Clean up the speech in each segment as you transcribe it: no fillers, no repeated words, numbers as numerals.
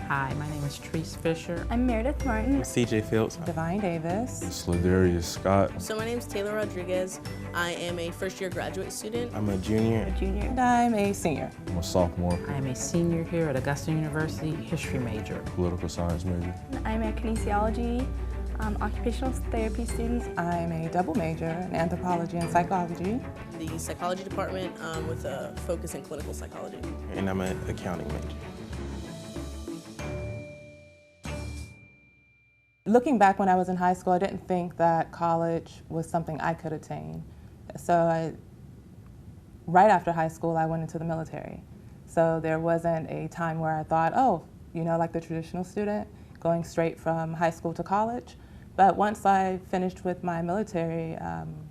Hi, my name is Treese Fisher. I'm Meredith Martin. CJ Phillips. Divine Davis. It's Ladarius Scott. So my name is Taylor Rodriguez. I am a first-year graduate student. I'm a junior. And I'm a senior. I'm a sophomore. I am a senior here at Augusta University, history major. Political science major. I'm a kinesiology, occupational therapy student. I'm a double major in anthropology and psychology. The psychology department with a focus in clinical psychology. And I'm an accounting major. Looking back when I was in high school, I didn't think that college was something I could attain. So right after high school, I went into the military. So there wasn't a time where I thought, oh, you know, like the traditional student, going straight from high school to college. But once I finished with my military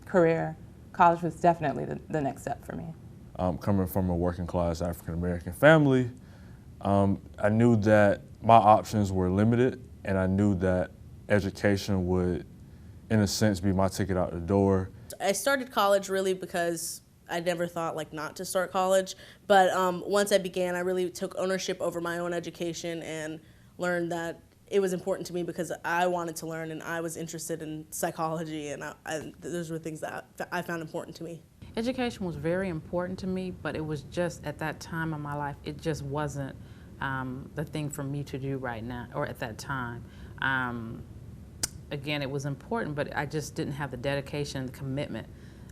career, college was definitely the next step for me. Coming from a working class African American family, I knew that my options were limited, and I knew that education would, in a sense, be my ticket out the door. I started college really because I never thought not to start college, but once I began, I really took ownership over my own education and learned that it was important to me because I wanted to learn and I was interested in psychology, and those were things that I found important to me. Education was very important to me, but it was just at that time in my life, it just wasn't the thing for me to do right now, or at that time. Again, it was important, but I just didn't have the dedication and the commitment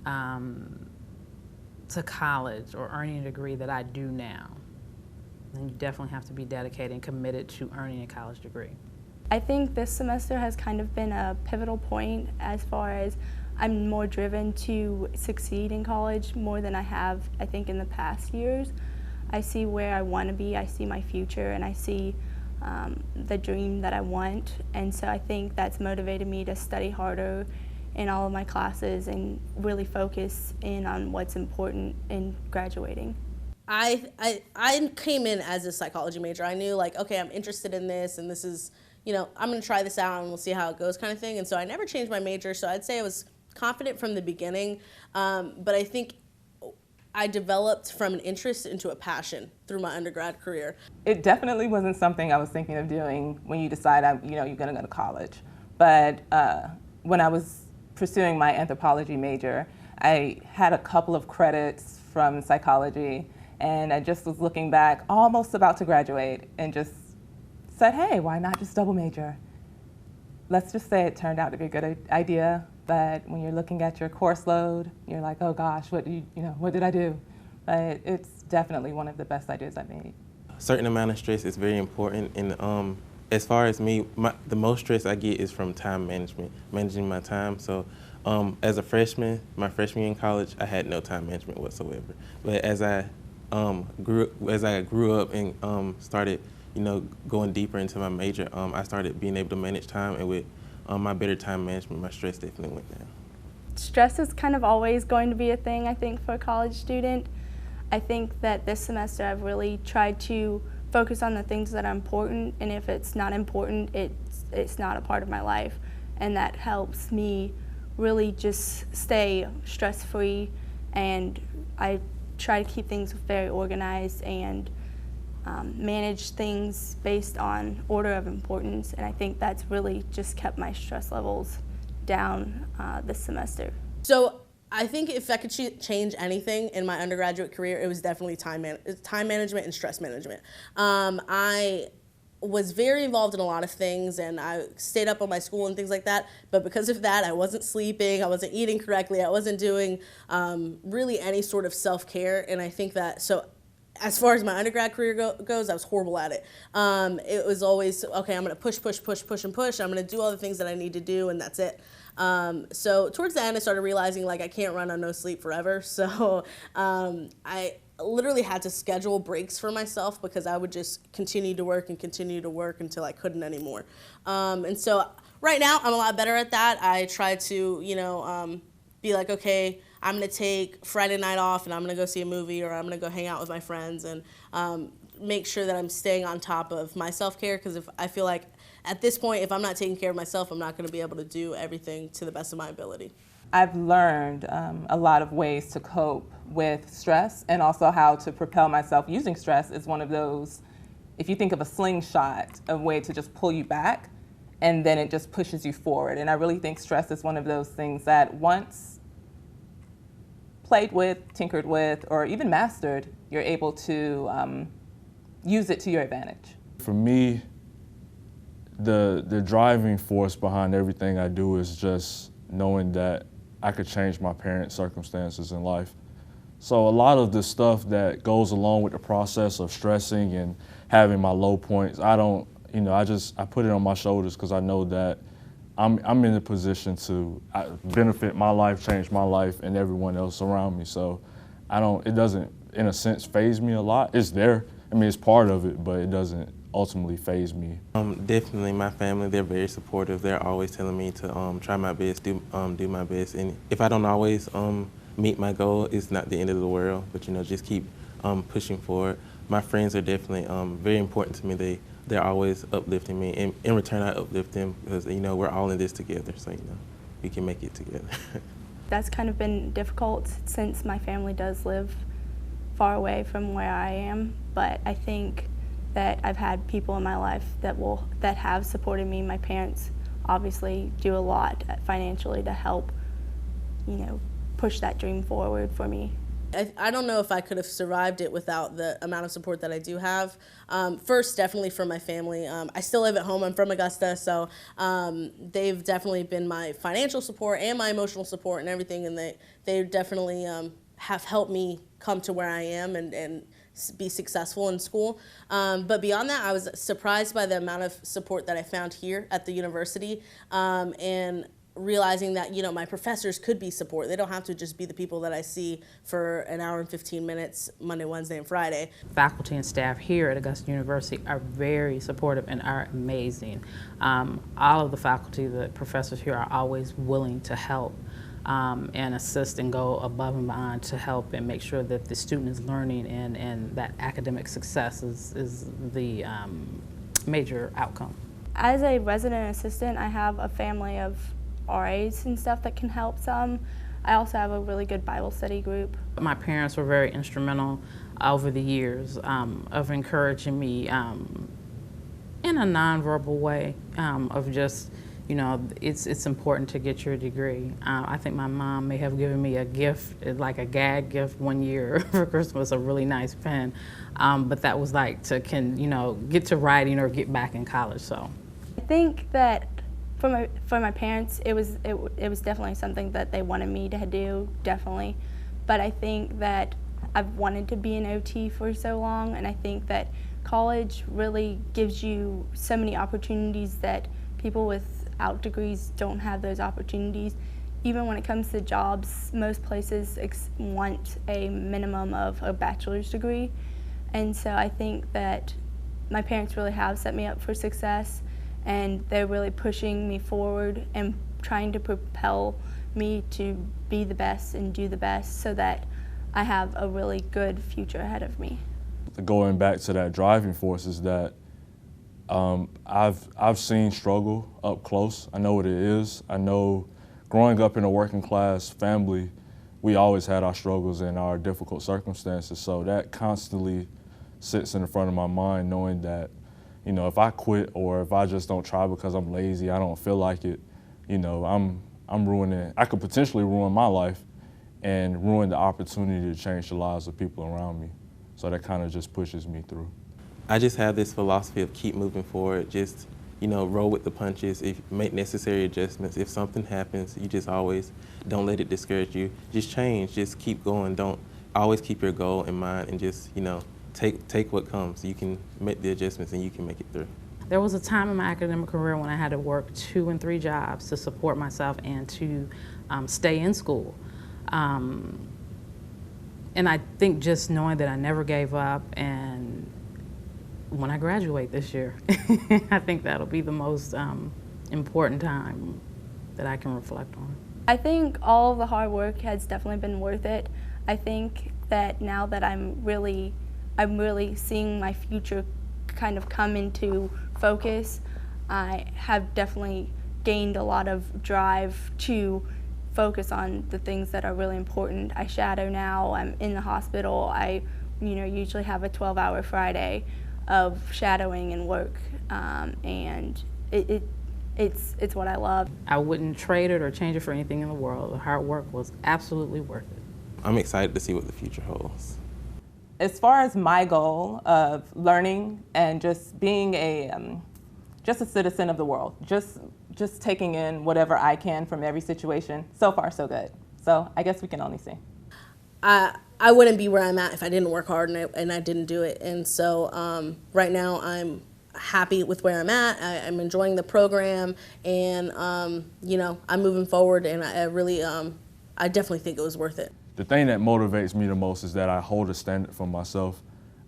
to college or earning a degree that I do now. And you definitely have to be dedicated and committed to earning a college degree. I think this semester has kind of been a pivotal point as far as I'm more driven to succeed in college more than I have, I think, in the past years. I see where I want to be, I see my future, and I see the dream that I want. And so I think that's motivated me to study harder in all of my classes and really focus in on what's important in graduating. I came in as a psychology major. I knew okay, I'm interested in this, and this is, I'm gonna try this out and we'll see how it goes kind of thing. And so I never changed my major, so I'd say I was confident from the beginning, but I think I developed from an interest into a passion through my undergrad career. It definitely wasn't something I was thinking of doing when you decide you're gonna go to college. But when I was pursuing my anthropology major, I had a couple of credits from psychology, and I just was looking back, almost about to graduate, and just said, hey, why not just double major? Let's just say it turned out to be a good idea, but when you're looking at your course load, you're like, oh gosh, what did I do? But it's definitely one of the best ideas I've made. A certain amount of stress is very important, and as far as me, the most stress I get is from time management, managing my time. So as a freshman, my freshman year in college, I had no time management whatsoever. But as I grew up and started, going deeper into my major, I started being able to manage time, and with my better time management, my stress definitely went down. Stress is kind of always going to be a thing, I think, for a college student. I think that this semester I've really tried to focus on the things that are important, and if it's not important, it's not a part of my life. And that helps me really just stay stress-free, and I try to keep things very organized and manage things based on order of importance, and I think that's really just kept my stress levels down this semester. So I think if I could change anything in my undergraduate career, it was definitely time management and stress management. I was very involved in a lot of things, and I stayed up on my school and things like that, but because of that, I wasn't sleeping, I wasn't eating correctly, I wasn't doing really any sort of self-care, and I think that, so as far as my undergrad career goes, I was horrible at it. It was always, okay, I'm gonna push, and push, I'm gonna do all the things that I need to do, and that's it. So towards the end, I started realizing I can't run on no sleep forever, so I literally had to schedule breaks for myself because I would just continue to work until I couldn't anymore. And so right now, I'm a lot better at that. I try to, be like, okay, I'm gonna take Friday night off and I'm gonna go see a movie, or I'm gonna go hang out with my friends, and make sure that I'm staying on top of my self-care, because if I feel like at this point, if I'm not taking care of myself, I'm not gonna be able to do everything to the best of my ability. I've learned a lot of ways to cope with stress, and also how to propel myself using stress is one of those if you think of a slingshot, a way to just pull you back, and then it just pushes you forward. And I really think stress is one of those things that once played with, tinkered with, or even mastered, you're able to use it to your advantage. For me, the driving force behind everything I do is just knowing that I could change my parents' circumstances in life. So a lot of the stuff that goes along with the process of stressing and having my low points, I don't, I put it on my shoulders because I know that I'm in a position to benefit my life, change my life, and everyone else around me. So it doesn't, in a sense, faze me a lot. It's there. I mean, it's part of it, but it doesn't ultimately faze me. Definitely my family, they're very supportive. They're always telling me to try my best, do my best. And if I don't always meet my goal, it's not the end of the world, but just keep pushing forward. My friends are definitely very important to me. They're always uplifting me, and in return I uplift them because we're all in this together, so we can make it together. That's kind of been difficult since my family does live far away from where I am, but I think that I've had people in my life that have supported me. My parents obviously do a lot financially to help, push that dream forward for me. I don't know if I could have survived it without the amount of support that I do have. First, definitely from my family. I still live at home. I'm from Augusta, so they've definitely been my financial support and my emotional support and everything, and they definitely have helped me come to where I am and be successful in school. But beyond that, I was surprised by the amount of support that I found here at the university, and realizing that my professors could be support. They don't have to just be the people that I see for an hour and 15 minutes Monday, Wednesday, and Friday. Faculty and staff here at Augusta University are very supportive and are amazing. All of the faculty, the professors here are always willing to help and assist and go above and beyond to help and make sure that the student is learning and that academic success is the major outcome. As a resident assistant, I have a family of RAs and stuff that can help some. I also have a really good Bible study group. My parents were very instrumental over the years of encouraging me in a nonverbal way of just, it's important to get your degree. I think my mom may have given me a gift, like a gag gift one year for Christmas, a really nice pen, but that was like to get to writing or get back in college. So I think that for my parents, it was definitely something that they wanted me to do, definitely. But I think that I've wanted to be an OT for so long, and I think that college really gives you so many opportunities that people without degrees don't have those opportunities. Even when it comes to jobs, most places want a minimum of a bachelor's degree. And so I think that my parents really have set me up for success, and they're really pushing me forward and trying to propel me to be the best and do the best so that I have a really good future ahead of me. Going back to that driving force is that I've seen struggle up close. I know what it is. I know growing up in a working class family, we always had our struggles and our difficult circumstances. So that constantly sits in the front of my mind, knowing that if I quit or if I just don't try because I'm lazy, I don't feel like it, I'm ruining, I could potentially ruin my life and ruin the opportunity to change the lives of people around me. So that kind of just pushes me through. I just have this philosophy of keep moving forward, just, roll with the punches, make necessary adjustments. If something happens, you just always don't let it discourage you. Just change, just keep going. Don't always keep your goal in mind and just, take what comes. You can make the adjustments and you can make it through. There was a time in my academic career when I had to work 2 and 3 jobs to support myself and to stay in school. And I think just knowing that I never gave up, and when I graduate this year, I think that'll be the most important time that I can reflect on. I think all of the hard work has definitely been worth it. I think that now that I'm really seeing my future kind of come into focus, I have definitely gained a lot of drive to focus on the things that are really important. I shadow now, I'm in the hospital, I usually have a 12-hour Friday. of shadowing and work, and it's what I love. I wouldn't trade it or change it for anything in the world. The hard work was absolutely worth it. I'm excited to see what the future holds. As far as my goal of learning and just being just a citizen of the world, just taking in whatever I can from every situation, so far so good. So I guess we can only see. I wouldn't be where I'm at if I didn't work hard and I didn't do it. And so right now I'm happy with where I'm at. I'm enjoying the program, and you know, I'm moving forward, and I definitely think it was worth it. The thing that motivates me the most is that I hold a standard for myself.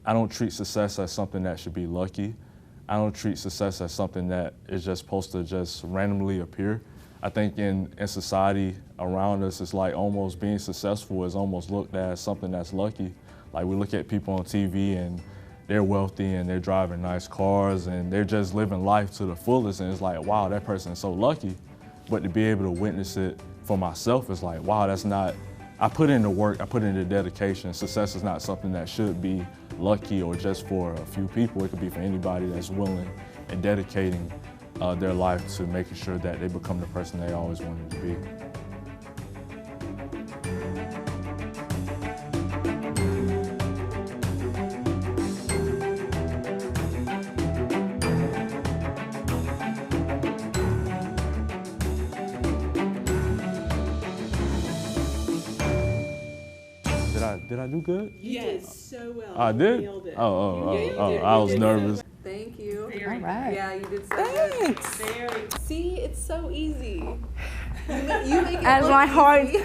I don't treat success as something that should be lucky. I don't treat success as something that is just supposed to just randomly appear. I think in society around us, it's like almost being successful is almost looked at as something that's lucky. Like we look at people on TV and they're wealthy and they're driving nice cars and they're just living life to the fullest, and it's like, wow, that person is so lucky. But to be able to witness it for myself is like, wow, that's not, I put in the work, I put in the dedication. Success is not something that should be lucky or just for a few people. It could be for anybody that's willing and dedicating their life to making sure that they become the person they always wanted to be. Did I do good? You did so well. I did? You nailed it. Oh, I was nervous. Thank you. All right. Yeah, you did so Thanks. good. Very. See, it's so easy. You make it As look my heart easy.